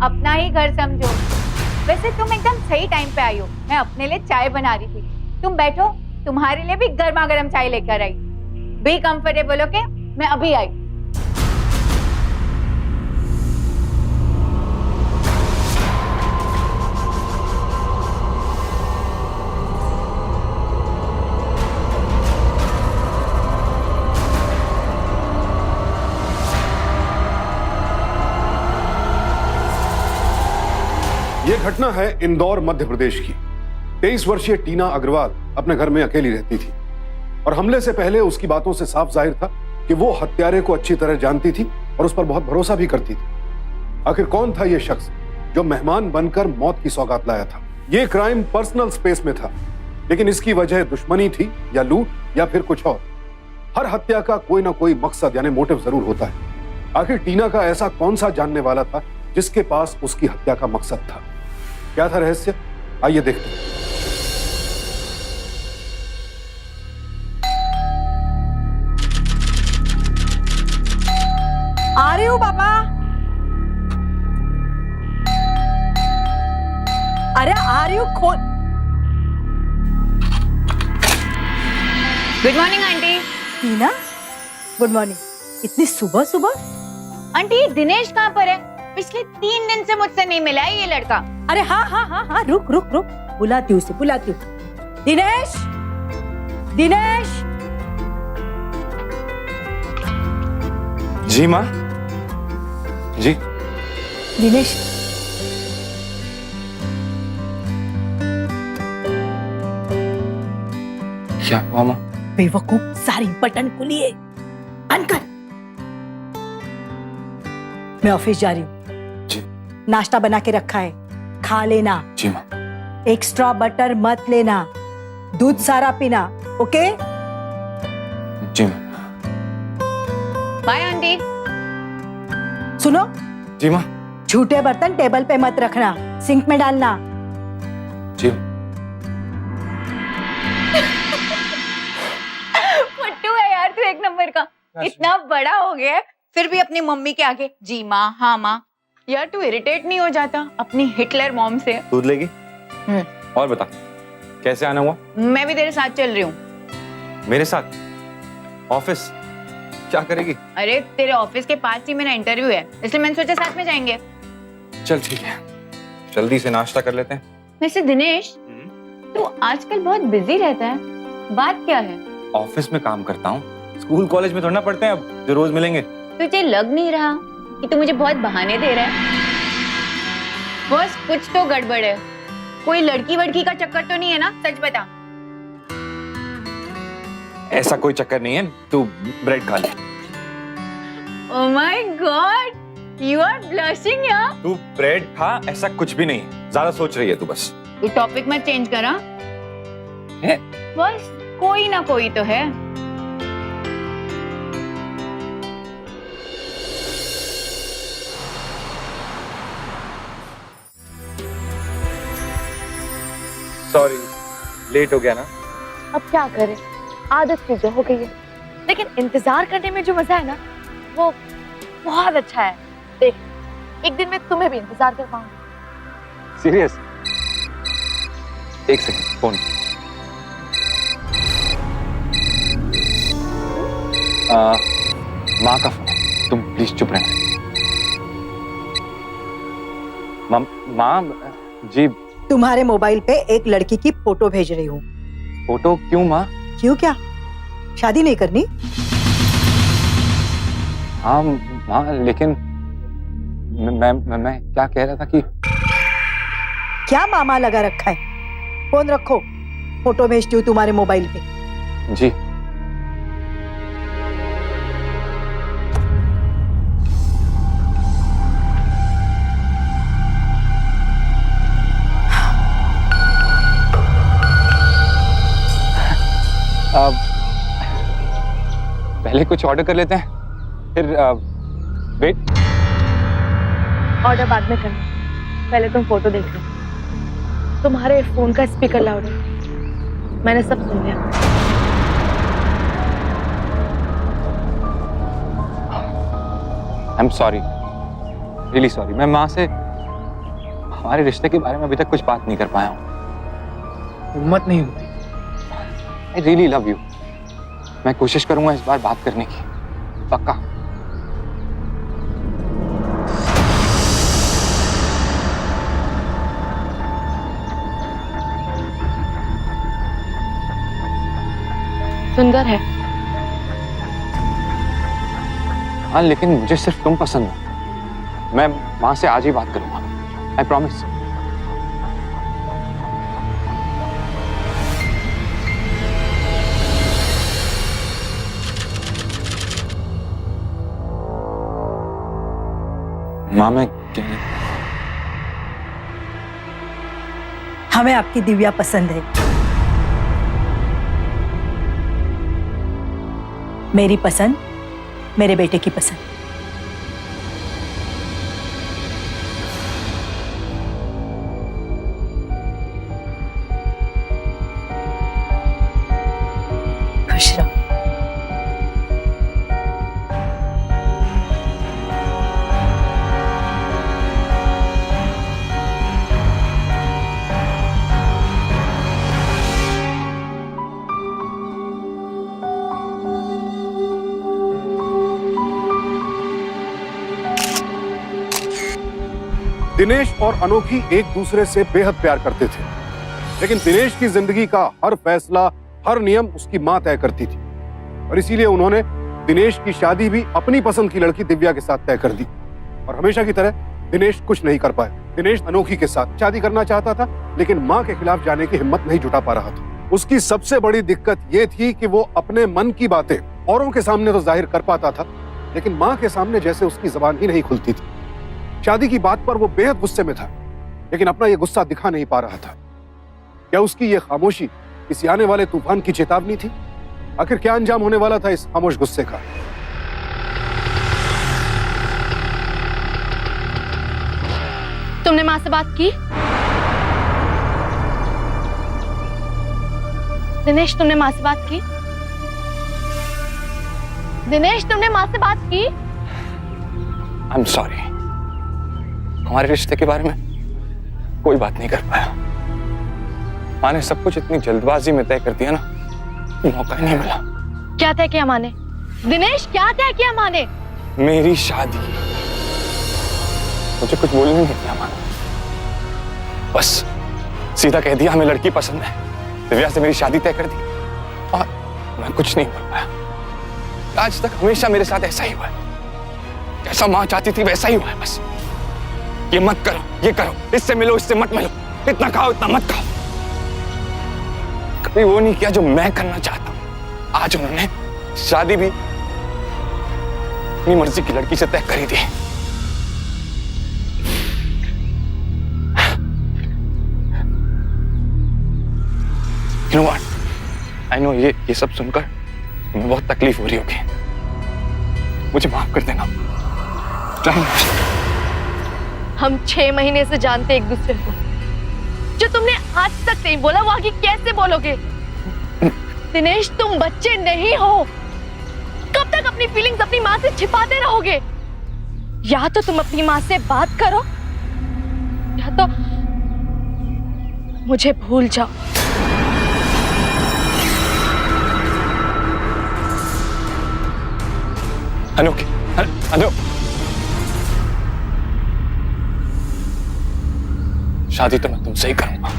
अपना ही घर समझो। वैसे तुम एकदम सही टाइम पे आई हो, मैं अपने लिए चाय बना रही थी। तुम बैठो, तुम्हारे लिए भी गर्मा गर्म चाय लेकर आई। Be comfortable, okay? मैं अभी आई। यह घटना है इंदौर मध्य प्रदेश की। 23 वर्षीय टीना अग्रवाल अपने घर में अकेली रहती थी और हमले से पहले उसकी बातों से साफ जाहिर था कि वो हत्यारे को अच्छी तरह जानती थी और उस पर बहुत भरोसा भी करती थी। आखिर कौन था यह शख्स जो मेहमान बनकर मौत की सौगात लाया था? यह क्राइम पर्सनल स्पेस में था, लेकिन इसकी वजह दुश्मनी थी या लूट या फिर कुछ और। हर हत्या का कोई ना कोई मकसद यानी मोटिव जरूर होता है। आखिर टीना का ऐसा कौन सा जानने वाला था जिसके पास उसकी हत्या का मकसद था? क्या था रहस्य? आइए देखते हैं। आ रही हूँ पापा। अरे आ रही हूँ, खोल। Good morning aunty. Tina, good morning. इतनी सुबह सुबह? आंटी, ये दिनेश कहाँ पर है? पिछले 3 दिन से मुझसे नहीं मिला है ये लड़का। अरे हाँ हाँ हाँ हाँ, रुक रुक रुक, बुलाती हूँ उसे, बुलाती हूँ। दिनेश, दिनेश। जी माँ। जी दिनेश, क्या हुआ माँ? बेवकूफ, सारी बटन खुली है, बंद कर। मैं ऑफिस जा रही हूँ। जी। नाश्ता बना के रखा है, खा लेना। जी माँ। एक्स्ट्रा बटर मत लेना, दूध सारा पीना, ओके? जी माँ। Bye aunty. सुनो, जी माँ। झूठे बर्तन टेबल पे मत रखना, सिंक में डालना। जी। फट्टू है यार तू, एक नंबर का। इतना बड़ा हो गया है फिर भी अपनी मम्मी के आगे जी माँ, हाँ माँ। यार तू इरिटेट नहीं हो जाता अपनी हिटलर मॉम से? दूध लेगी? और बता, कैसे आना हुआ? मैं भी तेरे साथ चल रही हूँ। मेरे साथ? ऑफिस क्या करेगी? अरे तेरे ऑफिस के पास ही मेरा इंटरव्यू है, इसलिए मैंने सोचा साथ में जाएंगे। चल ठीक है, जल्दी से नाश्ता कर लेते हैं। वैसे दिनेश, तू आजकल बहुत बिजी रहता है, बात क्या है? ऑफिस में काम करता हूँ, स्कूल कॉलेज में थोड़ा ना पढ़ते हैं अब जो रोज मिलेंगे। तुझे लग नहीं रहा कि तू मुझे बहुत बहाने दे रहा है? बस कुछ तो गड़बड़ है। कोई लड़की वड़की का चक्कर तो नहीं है ना? सच बता। ऐसा कोई चक्कर नहीं है, तू ब्रेड खा ले। Oh my god, you are blushing यार। तू ब्रेड खा, ऐसा कुछ भी नहीं है, ज्यादा सोच रही है तू बस। तू टॉपिक मत चेंज करा है? बस कोई ना कोई तो है। सॉरी, लेट हो गया ना? अब क्या करें, आदत सी जो हो गई है। लेकिन इंतजार करने में जो मजा है ना, वो बहुत अच्छा है। देख, एक दिन मैं तुम्हें भी इंतजार कर पाऊंगी। सीरियस? एक सेकंड, फोन। माँ का फोन है, तुम प्लीज चुप रहना। माँ जी। तुम्हारे मोबाइल पे एक लड़की की फोटो भेज रही हूँ। फोटो क्यों माँ? क्यों क्या, शादी नहीं करनी? हाँ माँ, लेकिन मैं क्या कह रहा था कि क्या मामा लगा रखा है? फोन रखो, फोटो भेजती हूँ तुम्हारे मोबाइल पे। जी। पहले कुछ ऑर्डर कर लेते हैं, फिर वेट। ऑर्डर बाद में करना, पहले तुम फोटो देख लो। तुम्हारे फोन का स्पीकर लाउड है, मैंने सब सुन लिया। I am sorry, really sorry. मैं माँ से हमारे रिश्ते के बारे में अभी तक कुछ बात नहीं कर पाया हूँ। हिम्मत नहीं होती। I really love you. मैं कोशिश करूंगा इस बार बात करने की, पक्का। सुंदर है। हाँ, लेकिन मुझे सिर्फ तुम पसंद हो। मैं माँ से आज ही बात करूंगा, आई प्रॉमिस। माँ, मैं हमें आपकी दिव्या पसंद है। मेरी पसंद मेरे बेटे की पसंद। खुश रहो। दिनेश और अनोखी एक दूसरे से बेहद प्यार करते थे, लेकिन दिनेश की जिंदगी का हर फैसला, हर नियम उसकी मां तय करती थी और इसीलिए उन्होंने दिनेश की शादी भी अपनी पसंद की लड़की दिव्या के साथ तय कर दी। और हमेशा की तरह दिनेश कुछ नहीं कर पाया। दिनेश अनोखी के साथ शादी करना चाहता था, लेकिन मां के खिलाफ जाने की हिम्मत नहीं जुटा पा रहा था। उसकी सबसे बड़ी दिक्कत यह थी कि वो अपने मन की बातें औरों के सामने तो जाहिर कर पाता था, लेकिन मां के सामने जैसे उसकी जबान ही नहीं खुलती थी। शादी की बात पर वो बेहद गुस्से में था, लेकिन अपना ये गुस्सा दिखा नहीं पा रहा था। क्या उसकी ये खामोशी किसी आने वाले तूफान की चेतावनी थी? आखिर क्या अंजाम होने वाला था इस खामोश गुस्से का? तुमने माँ से बात की? दिनेश, तुमने माँ से बात की? दिनेश, तुमने माँ से बात की? आई एम सॉरी, हमारे रिश्ते के बारे में कोई बात नहीं कर पाया। माँ ने सब कुछ इतनी जल्दबाजी में तय कर दिया ना, मौका ही नहीं मिला। क्या तय किया माँ ने? दिनेश, क्या तय किया माँ ने? मेरी शादी। मुझे कुछ बोलने नहीं दिया माँ ने, बस सीधा कह दिया हमें लड़की पसंद है, दिव्या से मेरी शादी तय कर दी और मैं कुछ नहीं बोल पाया। आज तक हमेशा मेरे साथ ऐसा ही हुआ है, जैसा माँ चाहती थी वैसा ही हुआ है। बस ये मत करो, ये करो, इससे मिलो, इससे मत मिलो, इतना खाओ, इतना मत खाओ। कभी वो नहीं किया जो मैं करना चाहता हूं। आज उन्होंने शादी भी अपनी मर्जी की लड़की से तय कर ही दी। You know what? I know ये सब सुनकर तुम्हें बहुत तकलीफ हो रही होगी। मुझे माफ कर देना। हम 6 महीने से जानते एक दूसरे को। जो तुमने आज तक नहीं बोला वो आगे कैसे बोलोगे? दिनेश, तुम बच्चे नहीं हो। कब तक अपनी फीलिंग्स अपनी माँ से छिपाते रहोगे? या तो तुम अपनी माँ से बात करो या तो मुझे भूल जाओ। अनोखी, अनो, शादी तो मैं तुमसे ही करूंगा,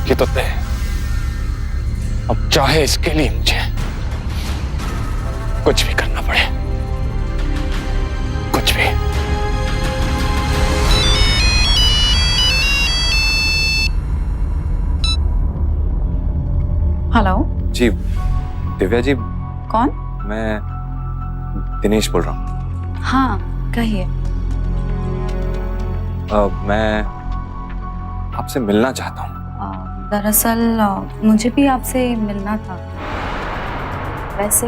ये तो तय है। अब चाहे इसके लिए मुझे कुछ भी करना पड़े, कुछ भी। हेलो जी दिव्या जी, कौन? मैं दिनेश बोल रहा हूँ। हाँ कहिए। मैं आपसे मिलना चाहता हूँ। दरअसल मुझे भी आपसे मिलना था। वैसे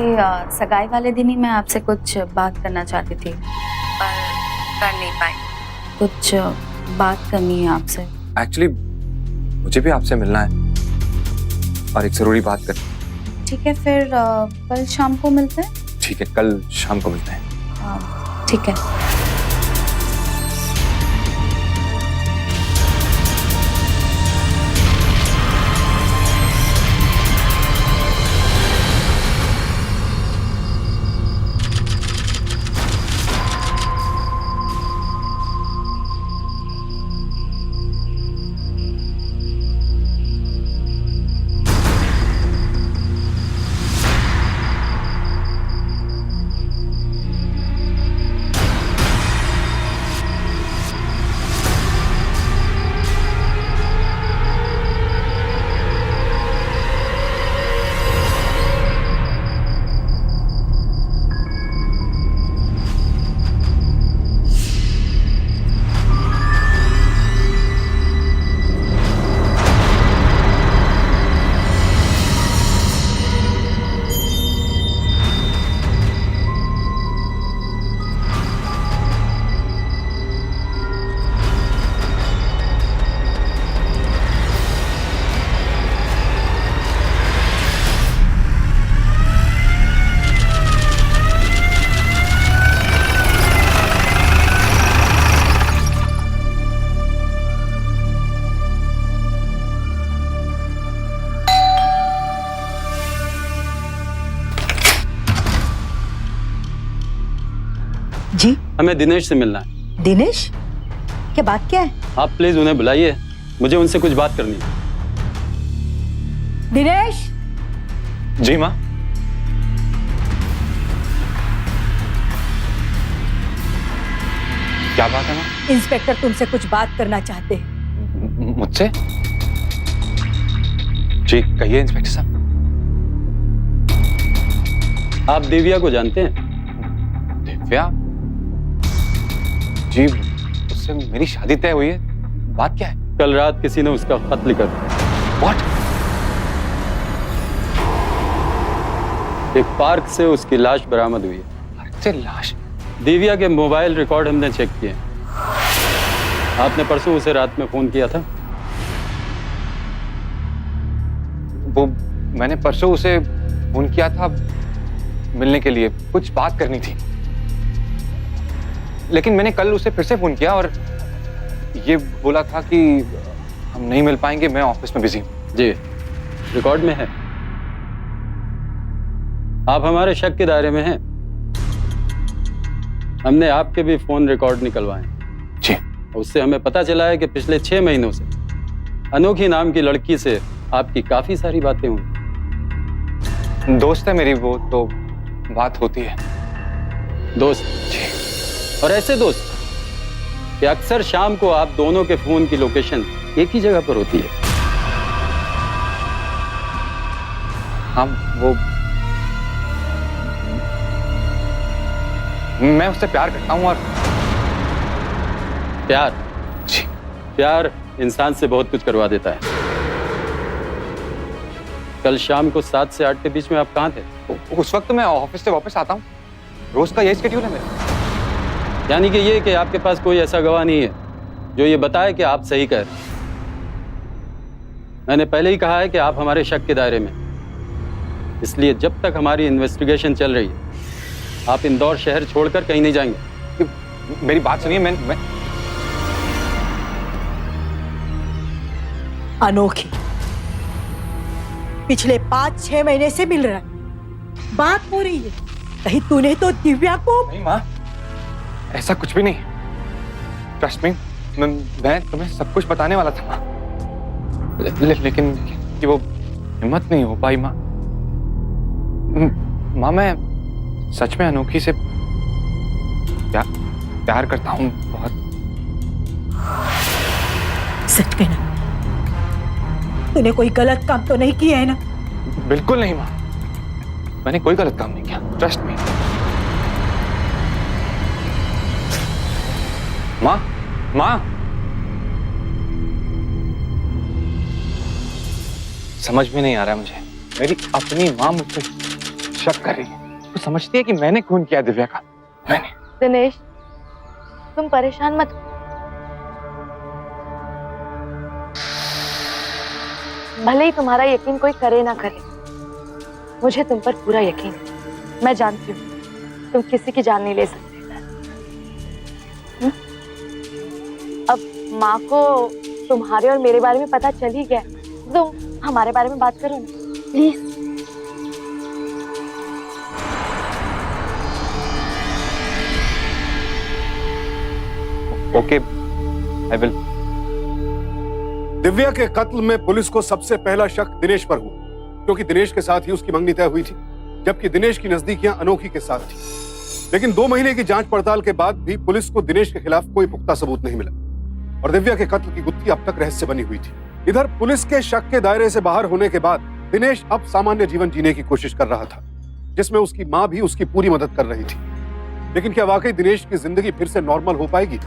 सगाई वाले दिन ही मैं आपसे कुछ बात करना चाहती थी, पर कर नहीं पाई। कुछ बात करनी है आपसे। एक्चुअली मुझे भी आपसे मिलना है और एक जरूरी बात करनी। ठीक है, फिर कल शाम को मिलते हैं। ठीक है, कल शाम को मिलते हैं। ठीक है। हमें दिनेश से मिलना है। दिनेश, क्या बात क्या है? आप प्लीज उन्हें बुलाइए, मुझे उनसे कुछ बात करनी है। दिनेश, जी माँ। क्या बात है माँ? इंस्पेक्टर तुमसे कुछ बात करना चाहते हैं। मुझसे? जी कहिए इंस्पेक्टर साहब। आप दिव्या को जानते हैं? दिव्या? जी उससे मेरी शादी तय हुई है। बात क्या है? कल रात किसी ने उसका खत लिखा था। What? एक पार्क से उसकी लाश बरामद हुई है। पार्क से लाश? दिव्या के मोबाइल रिकॉर्ड हमने चेक किए। आपने परसों उसे रात में फोन किया था? वो मैंने परसों उसे फोन किया था मिलने के लिए, कुछ बात करनी थी। लेकिन मैंने कल उसे फिर से फोन किया और ये बोला था कि हम नहीं मिल पाएंगे, मैं ऑफिस में बिजी हूं। जी, रिकॉर्ड में है। आप हमारे शक के दायरे में हैं। हमने आपके भी फोन रिकॉर्ड निकलवाए। जी। उससे हमें पता चला है कि पिछले 6 महीनों से अनोखी नाम की लड़की से आपकी काफी सारी बातें हुई। दोस्त है मेरी वो, तो बात होती है। दोस्त? जी। और ऐसे दोस्त कि अक्सर शाम को आप दोनों के फोन की लोकेशन एक ही जगह पर होती है। हाँ वो मैं उससे प्यार करता हूं। और प्यार? जी। प्यार इंसान से बहुत कुछ करवा देता है। कल शाम को 7 से 8 के बीच में आप कहाँ थे? उस वक्त मैं ऑफिस से वापस आता हूँ, रोज का यही शेड्यूल है मेरा। यानी कि ये कि आपके पास कोई ऐसा गवाह नहीं है जो ये बताए कि आप सही कह रहे हैं। मैंने पहले ही कहा है कि आप हमारे शक के दायरे में, इसलिए जब तक हमारी इन्वेस्टिगेशन चल रही है आप इंदौर शहर छोड़कर कहीं नहीं जाएंगे। मेरी बात सुनिए। मैं अनोखी पिछले 5-6 महीने से मिल रहा है, बात हो रही है। कहीं तूने तो दिव्या को? नहीं माँ, ऐसा कुछ भी नहीं। ट्रस्ट मी, मैं तुम्हें सब कुछ बताने वाला था माँ। लेकिन कि वो हिम्मत नहीं हो पाई माँ। माँ मैं सच में अनोखी से प्यार करता हूँ बहुत। सच कहना, तूने कोई गलत काम तो नहीं किया है ना? बिल्कुल नहीं माँ, मैंने कोई गलत काम नहीं किया। ट्रस्ट मी माँ। माँ समझ में नहीं आ रहा है मुझे। मेरी अपनी माँ मुझ पर शक कर रही है। वो समझती है कि मैंने खून किया दिव्या का। मैंने। दिनेश, तुम परेशान मत हो। भले ही तुम्हारा यकीन कोई करे ना करे, मुझे तुम पर पूरा यकीन है। मैं जानती हूँ तुम किसी की जान नहीं ले सकते। अब माँ को तुम्हारे और मेरे बारे में पता चल ही गया, तुम हमारे बारे में बात करो ना please. Okay, I will. Divya के कत्ल में पुलिस को सबसे पहला शक दिनेश पर हुआ, क्योंकि दिनेश के साथ ही उसकी मंगनी तय हुई थी, जबकि दिनेश की नजदीकियां अनोखी के साथ थी। लेकिन 2 महीने की जांच पड़ताल के बाद भी पुलिस को दिनेश के खिलाफ कोई पुख्ता सबूत नहीं मिला और दिव्या के कत्ल की गुत्थी अब तक रहस्य बनी हुई थी। इधर पुलिस के शक के दायरे से बाहर होने के बाद दिनेश अब सामान्य जीवन जीने की कोशिश कर रहा था, जिसमें उसकी मां भी उसकी पूरी मदद कर रही थी। लेकिन क्या वाकई दिनेश की जिंदगी फिर से नॉर्मल हो पाएगी,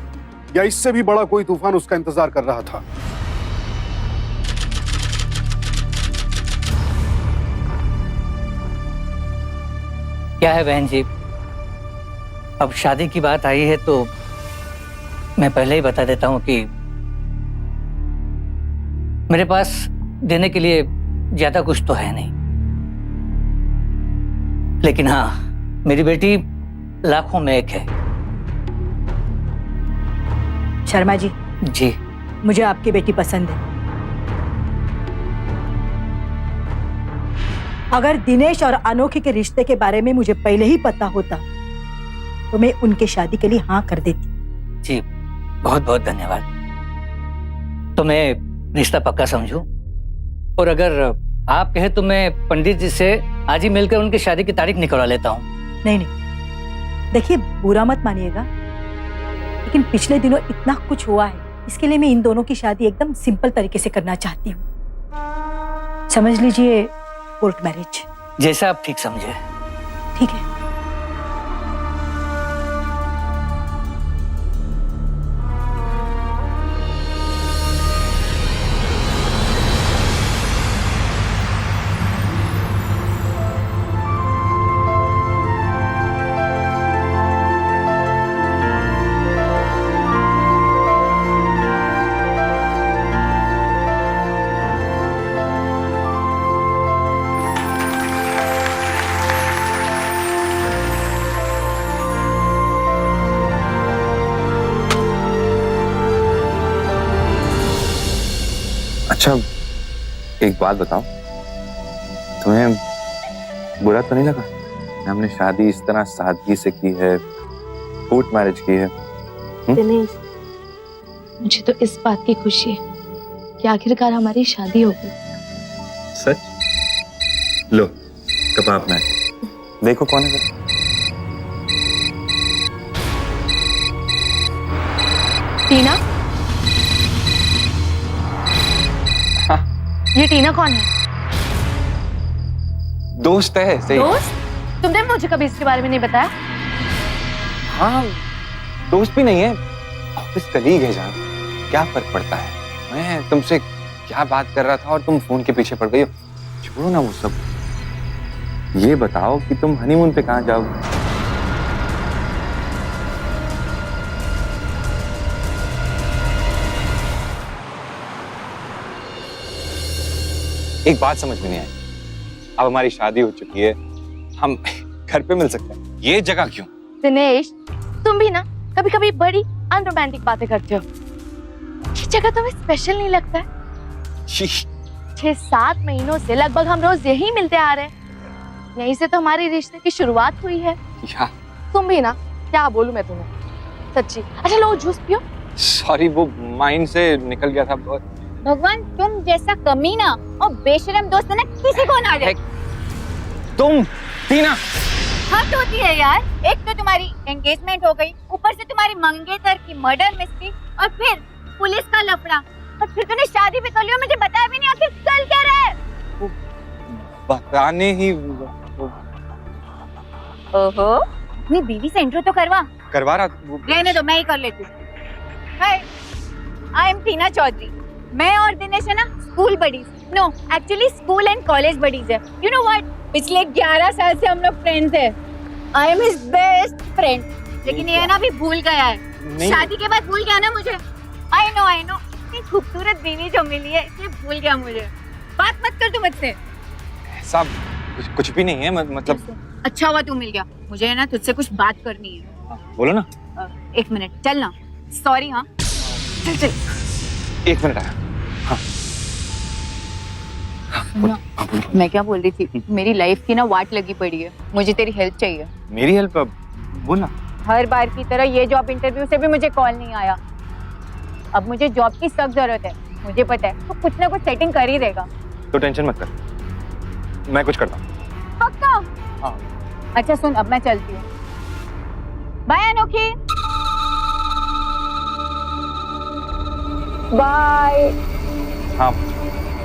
या इससे भी बड़ा कोई तूफान उसका इंतजार कर रहा था? क्या है बहन जी, अब शादी की बात आई है तो मैं पहले ही बता देता हूं कि मेरे पास देने के लिए ज्यादा कुछ तो है नहीं, लेकिन हाँ, मेरी बेटी लाखों में एक है। शर्मा जी। जी। मुझे आपकी बेटी पसंद है। अगर दिनेश और अनोखी के रिश्ते के बारे में मुझे पहले ही पता होता तो मैं उनके शादी के लिए हाँ कर देती। जी बहुत बहुत धन्यवाद। तो मैं रिश्ता पक्का समझूं, और अगर आप कहे तो मैं पंडित जी से आज ही मिलकर उनकी शादी की तारीख निकलवा लेता हूँ। नहीं नहीं, देखिए बुरा मत मानिएगा, लेकिन पिछले दिनों इतना कुछ हुआ है, इसके लिए मैं इन दोनों की शादी एकदम सिंपल तरीके से करना चाहती हूँ। समझ लीजिए कोर्ट मैरिज। जैसा आप ठीक समझे। ठीक है। अच्छा एक बात बताओ, तुम्हें बुरा तो नहीं लगा हमने शादी इस तरह सादगी से की है, कोर्ट मैरिज की है? दिनेश, मुझे तो इस बात की खुशी है कि आखिरकार हमारी शादी हो गई। सच? लो कबाब में देखो कौन है। टीना? ये टीना कौन है? दोस्त है सही। दोस्त? तुमने मुझे कभी इसके बारे में नहीं बताया। हाँ दोस्त भी नहीं है, ऑफिस कलीग है जान, क्या फर्क पड़ता है। मैं तुमसे क्या बात कर रहा था और तुम फोन के पीछे पड़ गई हो। छोड़ो ना वो सब, ये बताओ कि तुम हनीमून पे कहाँ जाओगे? एक बात समझ में नहीं आई, अब हमारी शादी हो चुकी है, हम घर पे मिल सकते हैं, ये जगह क्यों? दिनेश, तुम भी ना कभी कभी बड़ी अनरोमांटिक बातें करते हो। ये जगह तुम्हें स्पेशल नहीं लगता है? 6-7 महीनों से लगभग हम रोज यही मिलते आ रहे हैं, यहीं से तो हमारी रिश्ते की शुरुआत हुई है। या तुम भी ना, क्या बोलूं मैं तुम्हें, सच्ची। अच्छा लो जूस पियो। सॉरी वो माइंड से निकल गया था। भगवान, तुम जैसा कमीना और बेशरम दोस्त ना किसी को ना दे। तुम टीना, हद होती है यार। एक तो तुम्हारी एंगेजमेंट हो गई, ऊपर से तुम्हारी मंगेतर की मर्डर मिस्ट्री, और फिर पुलिस का लफड़ा, और फिर तूने शादी भी कर ली और मुझे बताया भी नहीं आखिर चल क्या रहा है। बताने ही ओहो, अपनी बीवी से इंट्रो तो करवा रहा। रहने दो, मैं ही कर लेती हूँ। Hi, I am Tina Chaudhary. मैं और दिनेश है ना school buddies, no actually school and college buddies है। यू नो व्हाट, पिछले 11 साल से हम लोग फ्रेंड्स हैं। I am his best friend. लेकिन ये ना भी भूल गया है, शादी के बाद भूल गया ना मुझे। आई नो इतनी खूबसूरत बीवी जो मिली है इसलिए भूल गया मुझे। बात मत कर तू मुझसे। सब कुछ भी नहीं है, मतलब अच्छा हुआ तू मिल गया, मुझे है ना तुझसे कुछ बात करनी है। बोलो ना। 1 मिनट, चल ना। सॉरी। हाँ चल चल। 1 मिनट आया। हाँ। मैं क्या बोल रही थी, मेरी लाइफ की ना वाट लगी पड़ी है, मुझे तेरी हेल्प चाहिए। मेरी हेल्प? बोला। हर बार की तरह ये जॉब इंटरव्यू से भी मुझे कॉल नहीं आया। अब मुझे जॉब की सख्त जरूरत है, मुझे पता है तो कुछ ना कुछ सेटिंग कर ही देगा। तो टेंशन मत कर, मैं कुछ करता हूँ। पक्का? हाँ। अच्छा सुन, अब मैं चलती हूँ। बाय अनोखी। बाय। हाँ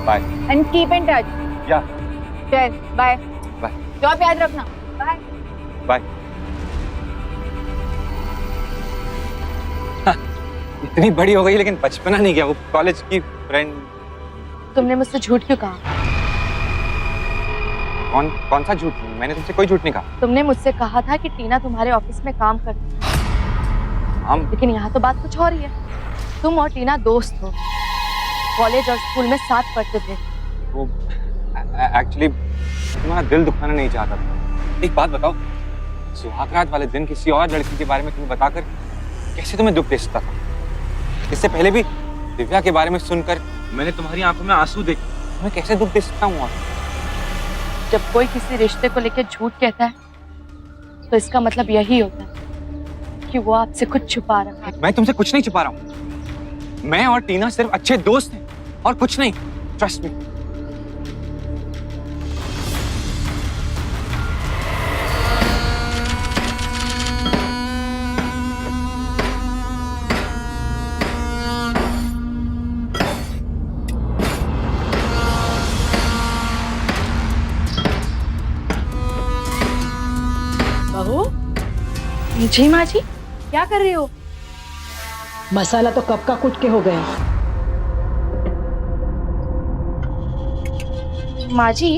bye. And keep in touch. Yeah. चल बाय। बाय। जॉब याद रखना। Bye bye. इतनी बड़ी हो गई लेकिन बचपना नहीं गया, वो कॉलेज की फ्रेंड। तुमने मुझसे झूठ क्यों कहा? कौन सा झूठ? मैंने तुमसे कोई झूठ नहीं कहा। तुमने मुझसे कहा था कि टीना तुम्हारे ऑफिस में काम करती है, लेकिन यहाँ तो बात कुछ और ही है। तुम और टीना दोस्त हो, कॉलेज और स्कूल में साथ पढ़ते थे। वो एक्चुअली तुम्हारा दिल दुखाना नहीं चाहता था। एक बात बताओ, सुहागरात वाले दिन किसी और लड़की के बारे में तुम्हें बताकर कैसे तुम्हें दुख दे सकता था? इससे पहले भी दिव्या के बारे में सुनकर मैंने तुम्हारी आंखों में आंसू देखे, मैं कैसे दुख दे सकता हूँ? जब कोई किसी रिश्ते को लेकर झूठ कहता है तो इसका मतलब यही होता है कि वो आपसे कुछ छुपा रहा है। मैं तुमसे कुछ नहीं छुपा रहा हूँ। मैं और टीना सिर्फ अच्छे दोस्त हैं और कुछ नहीं। Trust me. बहू, जी माँ जी। क्या कर रही हो? मसाला तो कब का कुट के हो गया। माँ जी,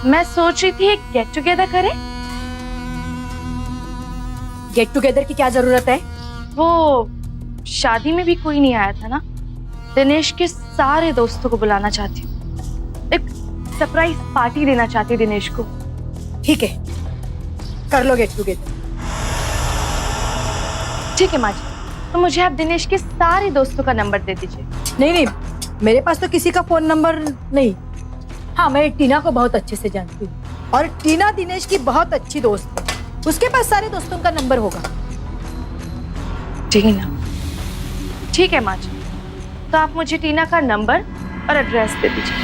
मैं सोच रही थी एक गेट टुगेदर करें। गेट टुगेदर की क्या जरूरत है? वो शादी में भी कोई नहीं आया था ना, दिनेश के सारे दोस्तों को बुलाना चाहती हूँ। एक सरप्राइज पार्टी देना चाहती हूँ दिनेश को। ठीक है, कर लो गेट टुगेदर। ठीक है माँ जी, तो मुझे आप दिनेश के सारे दोस्तों का नंबर दे दीजिए। नहीं नहीं, मेरे पास तो किसी का फोन नंबर नहीं। हाँ, मैं टीना को बहुत अच्छे से जानती हूँ और टीना दिनेश की बहुत अच्छी दोस्त है। उसके पास सारे दोस्तों का नंबर होगा। टीना, ठीक है माँ जी, तो आप मुझे टीना का नंबर और एड्रेस दे दीजिए।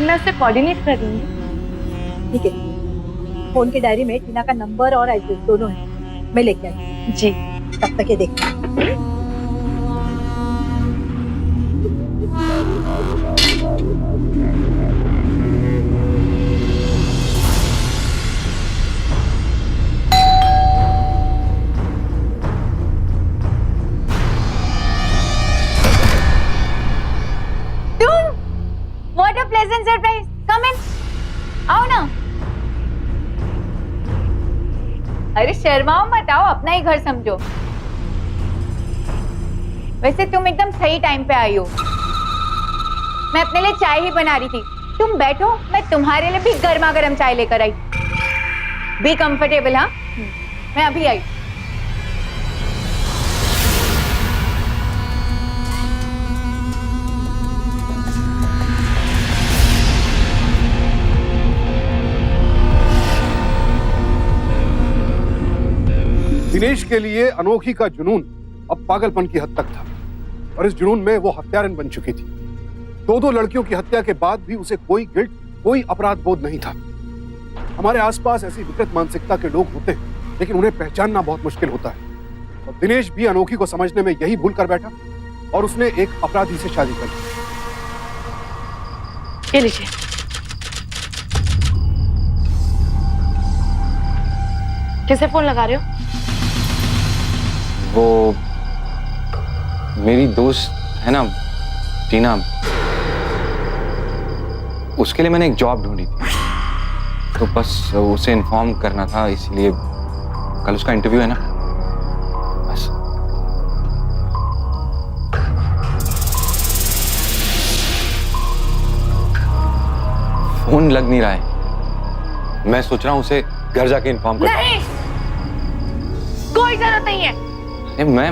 मैं उसे कोऑर्डिनेट कर रही हूँ। ठीक है, फोन की डायरी में टीना का नंबर और एड्रेस दोनों है, मैं लेके आई। जी। तब तक ये देखते। What a pleasant surprise. Come in. आओ ना। अरे शर्माओ मत, आओ, अपना ही घर समझो। वैसे तुम एकदम सही टाइम पे आई हो। मैं अपने लिए चाय ही बना रही थी। तुम बैठो, मैं तुम्हारे लिए भी गर्मा गर्म चाय लेकर आई। Be comfortable. हाँ, मैं अभी आई। दिनेश के लिए अनोखी का जुनून अब पागलपन की हद तक था और इस जुनून में वो हत्यारन बन चुकी थी। दो लड़कियों की हत्या के बाद भी उसे कोई गिल्ट, कोई अपराध बोध नहीं था। हमारे आसपास ऐसी विकृत मानसिकता के लोग होते हैं, लेकिन उन्हें पहचानना बहुत मुश्किल होता है। और दिनेश भी अनोखी को समझने में यही भूल कर बैठा और उसने एक अपराधी से शादी कर ली। ये लीजिए। किसे फोन लगा रहे हो? वो मेरी दोस्त है ना टीना, उसके लिए मैंने एक जॉब ढूंढी थी, तो बस उसे इन्फॉर्म करना था, इसलिए कल उसका इंटरव्यू है ना, बस। फोन लग नहीं रहा है। मैं सोच रहा हूँ उसे घर जाके इन्फॉर्म कर। नहीं, कोई जरूरत नहीं है। मैं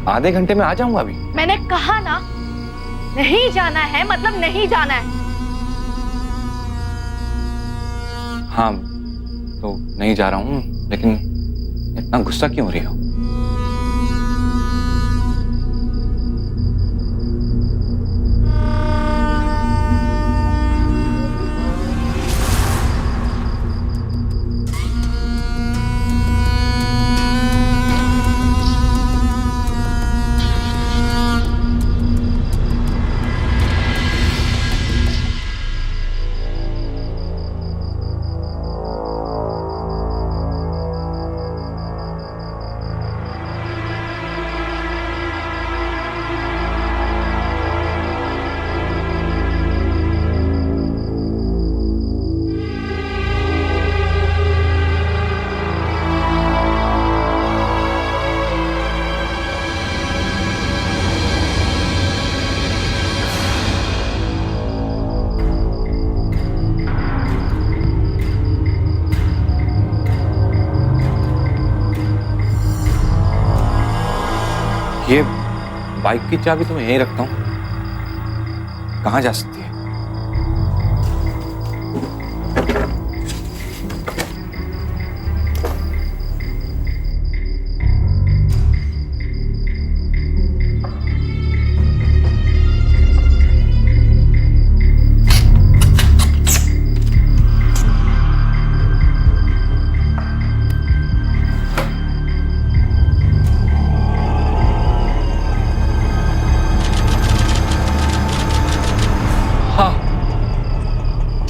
आधे घंटे में आ जाऊंगा अभी। मैंने कहा ना, नहीं जाना है मतलब नहीं जाना है। हाँ, तो नहीं जा रहा हूँ, लेकिन इतना गुस्सा क्यों हो रही हो? ये बाइक की चाबी तो मैं यहीं रखता हूँ, कहाँ जा सकती है?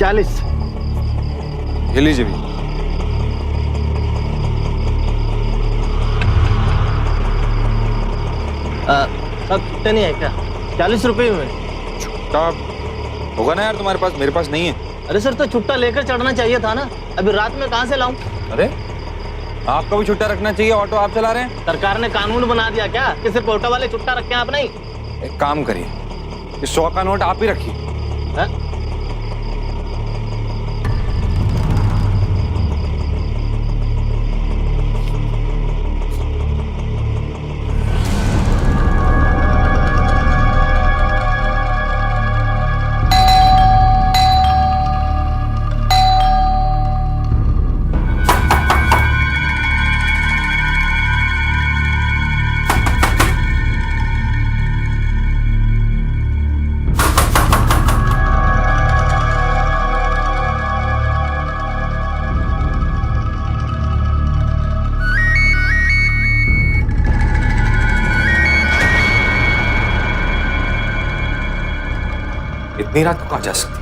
40। ये लीजिए भी। सब छुट्टे नहीं है क्या? 40 रुपए में। छुट्टा होगा ना यार तुम्हारे पास, मेरे पास नहीं है। अरे सर, तो छुट्टा लेकर चढ़ना चाहिए था ना, अभी रात में कहाँ से लाऊं? अरे आपका भी छुट्टा रखना चाहिए, ऑटो आप चला रहे हैं। सरकार ने कानून बना दिया क्या कि सिर्फ ऑटो वाले छुट्टा रखें आप नहीं? एक काम करिए, ये 100 का नोट आप ही रखिए। हाँ? इतनी रात को कहाँ जा सकती है?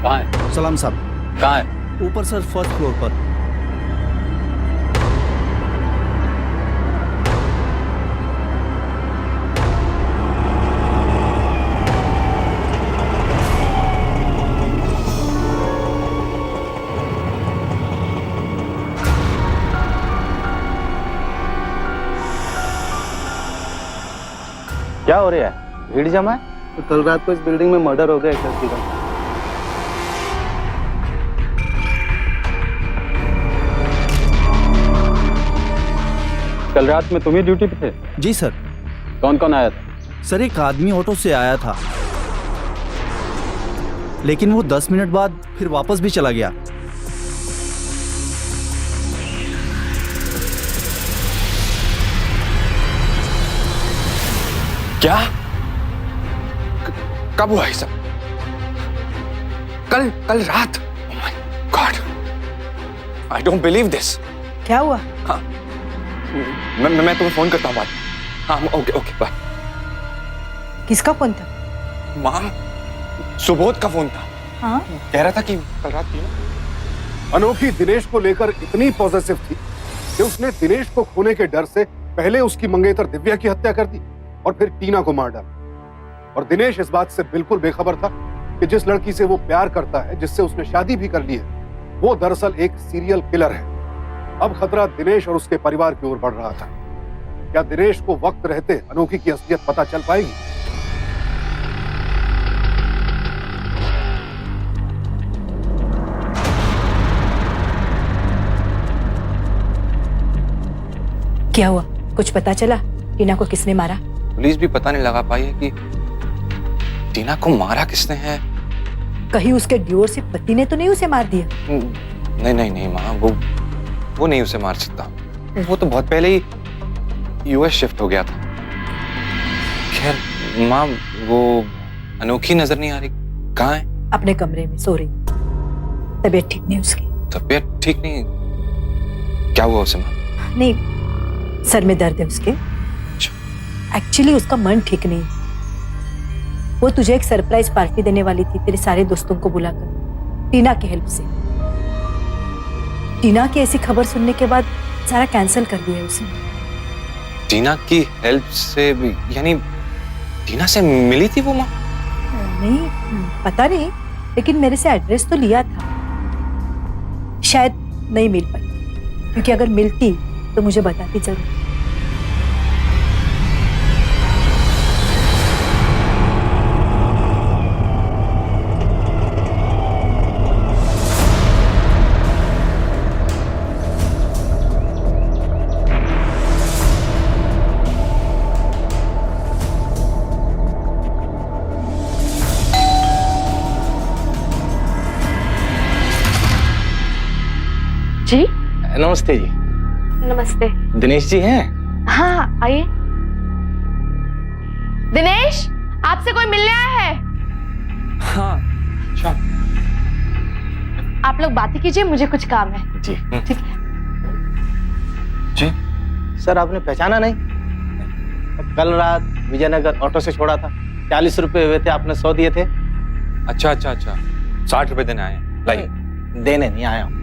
कहाँ है? सलाम साहब। कहाँ है? ऊपर सर, फर्स्ट फ्लोर पर। क्या हो रहा है? भीड़ जमा है? तो कल रात को इस बिल्डिंग में मर्डर हो गया एक लड़की का। कल रात में तुम ही ड्यूटी पे थे? जी सर। कौन कौन आया था? सर, एक आदमी ऑटो से आया था, लेकिन वो 10 मिनट बाद फिर वापस भी चला गया। क्या? कब हुआ ये सब? कल रात? Oh my God! I don't believe this. क्या हुआ? हाँ, मैं तुम्हें फोन करता हूँ बाद। हाँ, ओके बाय। किसका फोन था? माम, सुबोध का फोन था। हाँ? कह रहा था कि कल रात थी। अनोखी दिनेश को लेकर इतनी पॉजिटिव थी कि उसने दिनेश को खोने के डर से पहले उसकी मंगेतर दिव्या की हत्या कर दी और फिर टीना को मार डाला। और दिनेश इस बात से बिल्कुल बेखबर था कि जिस लड़की से वो प्यार करता है, जिससे उसने शादी भी कर ली है, वो दरअसल एक सीरियल किलर है। अब खतरा दिनेश और उसके परिवार की ओर बढ़ रहा था। क्या दिनेश को वक्त रहते अनोखी की असलियत पता चल पाएगी? क्या हुआ? कुछ पता चला? टीना को किसने मारा? पुलिस भी पता नहीं लगा पाई है कि टीना को मारा किसने है। कहीं उसके डिवोर्स से पति ने तो नहीं उसे मार दिया? नहीं माँ, वो नहीं उसे मार सकता। वो तो बहुत पहले ही यूएस शिफ्ट हो गया था। खैर माँ, वो अनोखी नजर नहीं आ रही, कहाँ है? अपने कमरे में सो रही। तबीयत ठीक नहीं उसकी। तबीयत ठीक नहीं? क्या हुआ उसे माँ? नहीं, सर में दर्द है उसके। एक्चुअली उसका मन ठीक नहीं। वो तुझे एक सरप्राइज पार्टी देने वाली थी तेरे सारे दोस्तों को बुलाकर, टीना की हेल्प से। टीना की ऐसी खबर सुनने के बाद सारा कैंसिल कर दिया उसने। टीना की हेल्प से यानी टीना से मिली थी वो माँ? नहीं पता नहीं, लेकिन मेरे से एड्रेस तो लिया था। शायद नहीं मिल पाई, क्योंकि अगर मिलती तो मुझे बताती जरूर। जी नमस्ते जी। नमस्ते। दिनेश जी हैं? हाँ आइए। दिनेश, आपसे कोई मिलने आया है? हाँ अच्छा। आप लोग बातें कीजिए, मुझे कुछ काम है। जी ठीक है। जी सर, आपने पहचाना नहीं? कल रात विजयनगर ऑटो से छोड़ा था, 40 रुपए हुए थे, आपने 100 दिए थे। अच्छा अच्छा अच्छा, 60 रुपए देने आए हैं। लाइए। देने नहीं आया हूँ।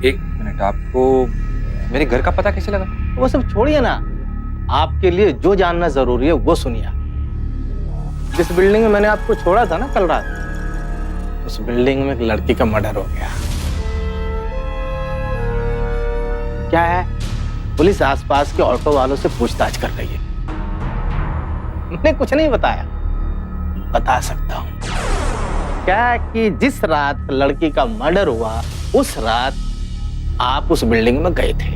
एक मिनट, आपको मेरे घर का पता कैसे लगा? वो सब छोड़िए ना, आपके लिए जो जानना जरूरी है वो सुनिए। जिस बिल्डिंग में मैंने आपको छोड़ा था ना कल रात, उस बिल्डिंग में एक लड़की का मर्डर हो गया। क्या है, पुलिस आसपास के ऑटो वालों से पूछताछ कर रही है। मैंने कुछ नहीं बताया, बता सकता हूं। क्या है कि जिस रात लड़की का मर्डर हुआ, उस रात आप उस बिल्डिंग में गए थे।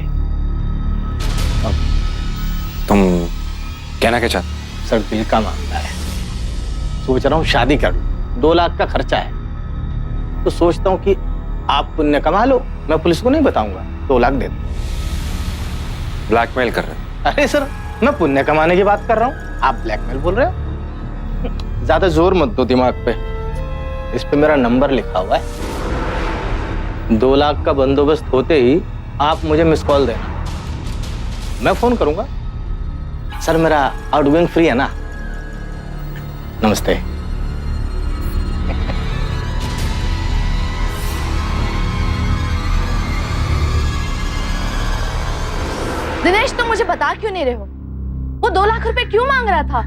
तुम कहना क्या चाहते? सर, दिल का मामला है। सोच रहा हूँ शादी कर लूं, 2 लाख का खर्चा है, तो सोचता हूँ कि आप पुण्य कमा लो, मैं पुलिस को नहीं बताऊंगा, 2 लाख दे दूं। ब्लैकमेल कर रहे हैं? अरे सर, मैं पुण्य कमाने की बात कर रहा हूँ, आप ब्लैकमेल बोल रहे हो। ज्यादा जोर मत दो दिमाग पे, इस पे मेरा नंबर लिखा हुआ है। 2 लाख का बंदोबस्त होते ही आप मुझे मिस कॉल देना, मैं फोन करूंगा। सर, मेरा आउटगोइंग फ्री है ना? नमस्ते। दिनेश, तुम मुझे बता क्यों नहीं रहे हो? वो 2 लाख रुपए क्यों मांग रहा था?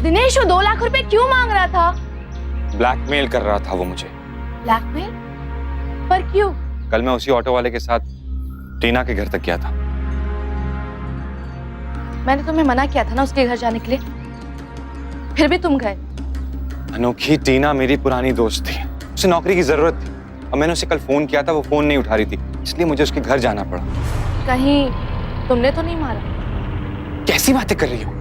दिनेश, वो 2 लाख रुपए क्यों मांग रहा था? ब्लैकमेल कर रहा था वो मुझे। ब्लैकमेल? पर क्यों? कल मैं उसी ऑटो वाले के साथ टीना के घर तक गया था। मैंने तुम्हें मना किया था ना उसके घर जाने के लिए, फिर भी तुम गए। अनोखी, टीना मेरी पुरानी दोस्त थी, उसे नौकरी की जरूरत थी, और मैंने उसे कल फोन किया था, वो फोन नहीं उठा रही थी, इसलिए मुझे उसके घर जाना पड़ा। कहीं तुमने तो नहीं मारा? कैसी बातें कर रही हो?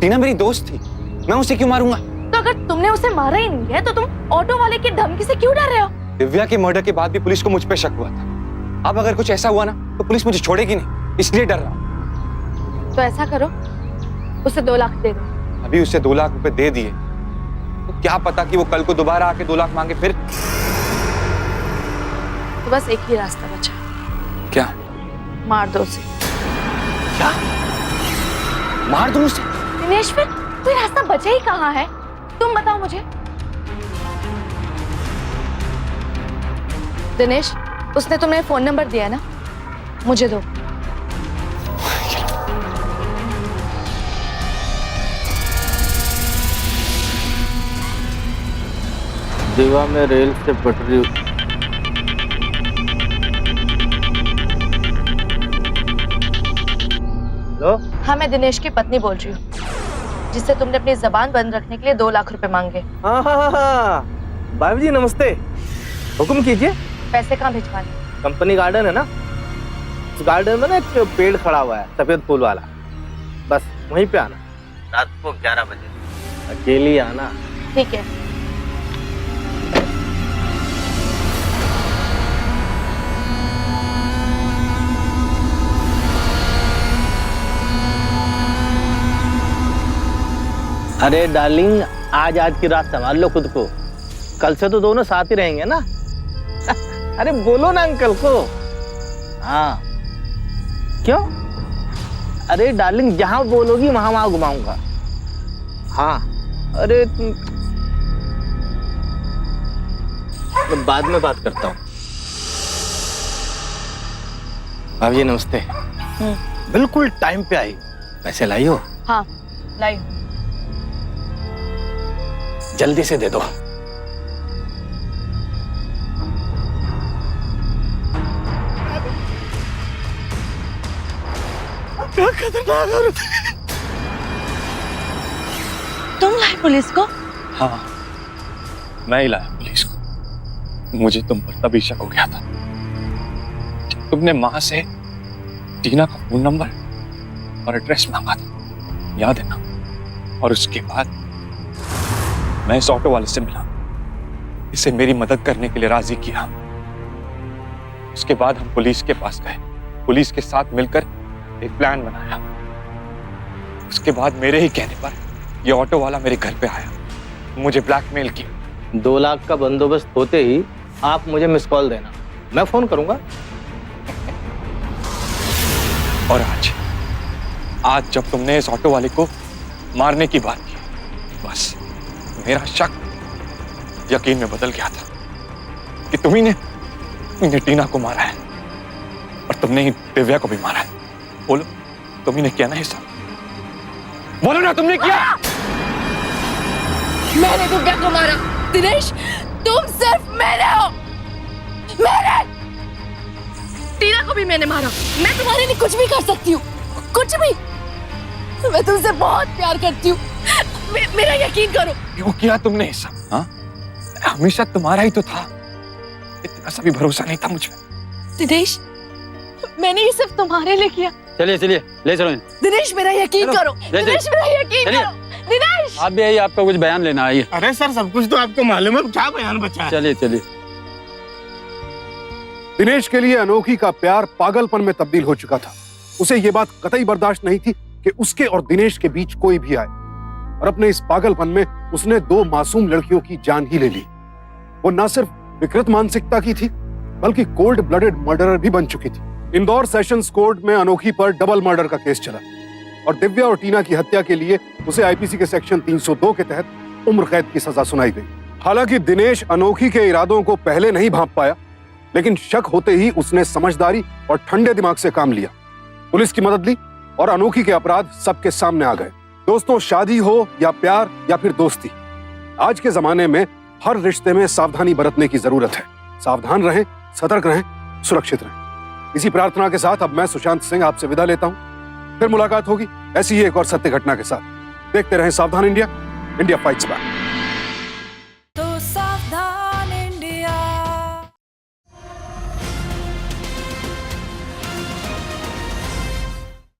टीना मेरी दोस्त थी, मैं उसे क्यों मारूंगा? तो अगर तुमने उसे मारा ही नहीं है, तो तुम ऑटो वाले की धमकी से क्यों डर रहे हो? दिव्या के मर्डर के बाद भी पुलिस को मुझ पे शक हुआ था। अब अगर कुछ ऐसा हुआ ना, तो पुलिस मुझे छोड़ेगी नहीं, इसलिए डर रहा हूं। तो ऐसा करो, उसे 2 लाख दे दो। अभी उसे 2 लाख रुपए दे दिए, तो क्या पता कि वो कल को दोबारा आके 2 लाख मांगे फिर। तो बस एक ही रास्ता बचा। क्या? मार दो उसे। क्या? मार दूं उसे? दिनेश, फिर कोई रास्ता बचा ही कहाँ है? तुम बताओ मुझे। दिनेश, उसने तुम्हें फोन नंबर दिया ना, मुझे दो। दीवा में रेल से पटरी। हेलो? हाँ, मैं दिनेश की पत्नी बोल रही हूँ, जिससे तुमने अपनी जबान बंद रखने के लिए 2 लाख रुपए मांगे। हाँ हाँ हाँ हाँ, भाभी जी नमस्ते, हुक्म कीजिए। पैसे कहाँ भिजवाने? कंपनी गार्डन है ना, उस गार्डन में ना एक पेड़ खड़ा हुआ है सफेद फूल वाला, बस वहीं पे आना, रात को 11 बजे, अकेली आना। ठीक है। अरे डार्लिंग, आज की रात संभाल लो खुद को, कल से तो दोनों साथ ही रहेंगे ना। अरे बोलो ना अंकल को। हाँ, क्यों? अरे डार्लिंग, जहां बोलोगी वहां घुमाऊंगा। हाँ, अरे मैं बाद में बात करता हूँ। भाभी नमस्ते। बिल्कुल टाइम पे आई, पैसे लाई हो? हाँ लाई। जल्दी से दे दो। क्या खतरनाक औरत है। तुम लाए पुलिस को? हाँ, मैं ही लाया पुलिस को। मुझे तुम पर तभी शक हो गया था जब तुमने मां से टीना का फोन नंबर और एड्रेस मांगा था, याद है ना? और उसके बाद मैं इस ऑटो वाले से मिला, इसे मेरी मदद करने के लिए राजी किया। उसके बाद हम पुलिस के पास गए, पुलिस के साथ मिलकर एक प्लान बनाया। उसके बाद मेरे ही कहने पर ये ऑटो वाला मेरे घर पे आया, मुझे ब्लैकमेल किया। 2 लाख का बंदोबस्त होते ही आप मुझे मिस कॉल देना, मैं फोन करूंगा। और आज जब तुमने इस ऑटो वाले को मारने की बात की, बस मेरा शक यकीन में बदल गया था कि तुम्ही ने टीना को मारा है और तुमने ही दिव्या को भी मारा है। बोलो, तुम्ही ने किया ना ये सब? बोलो ना, तुमने किया? मैंने दिव्या को मारा। दिनेश, तुम सिर्फ मेरे हो, मेरे। टीना को भी मैंने मारा। मैं तुम्हारे लिए कुछ भी कर सकती हूँ, कुछ भी। मैं तुमसे बहुत प्यार करती हूँ, मेरा यकीन करो। क्यों किया तुमने ये सब? हाँ, हमेशा तुम्हारा ही तो था, इतना सा भी भरोसा नहीं था मुझ पे। दिनेश, मैंने ये सब तुम्हारे लिए किया। चलिए चलिए, ले चलो इन्हें। दिनेश, मेरा यकीन चलो, करो। ले दिनेश, मेरा यकीन चलिए। करो। दिनेश, आप भी आइए, आपका कुछ बयान लेना। आइए। अरे सर, सब कुछ तो आपको मालूम है, क्या बयान बचा है? चलिए चलिए। दिनेश के लिए अनोखी का प्यार पागलपन में तब्दील हो चुका था। उसे ये बात कतई बर्दाश्त नहीं थी कि उसके और दिनेश के बीच कोई भी आए, और अपने इस पागलपन में उसने 2 मासूम लड़कियों की जान ही ले ली। वो न सिर्फ विकृत मानसिकता की थी, बल्कि कोल्ड ब्लडेड मर्डरर भी बन चुकी थी। इंदौर सेशंस कोर्ट में अनोखी पर डबल मर्डर का केस चला और दिव्या और टीना की हत्या के लिए उसे आईपीसी के सेक्शन 302 के तहत उम्र कैद की सजा सुनाई गई। हालांकि दिनेश अनोखी के इरादों को पहले नहीं भांप पाया, लेकिन शक होते ही उसने समझदारी और ठंडे दिमाग से काम लिया, पुलिस की मदद ली और अनोखी के अपराध सबके सामने आ गए। दोस्तों, शादी हो या प्यार या फिर दोस्ती, आज के जमाने में हर रिश्ते में सावधानी बरतने की जरूरत है। सावधान रहें, सतर्क रहें, सुरक्षित रहें। इसी प्रार्थना के साथ अब मैं सुशांत सिंह आपसे विदा लेता हूं। फिर मुलाकात होगी ऐसी ही एक और सत्य घटना के साथ। देखते रहें सावधान इंडिया, इंडिया फाइट्स बैक।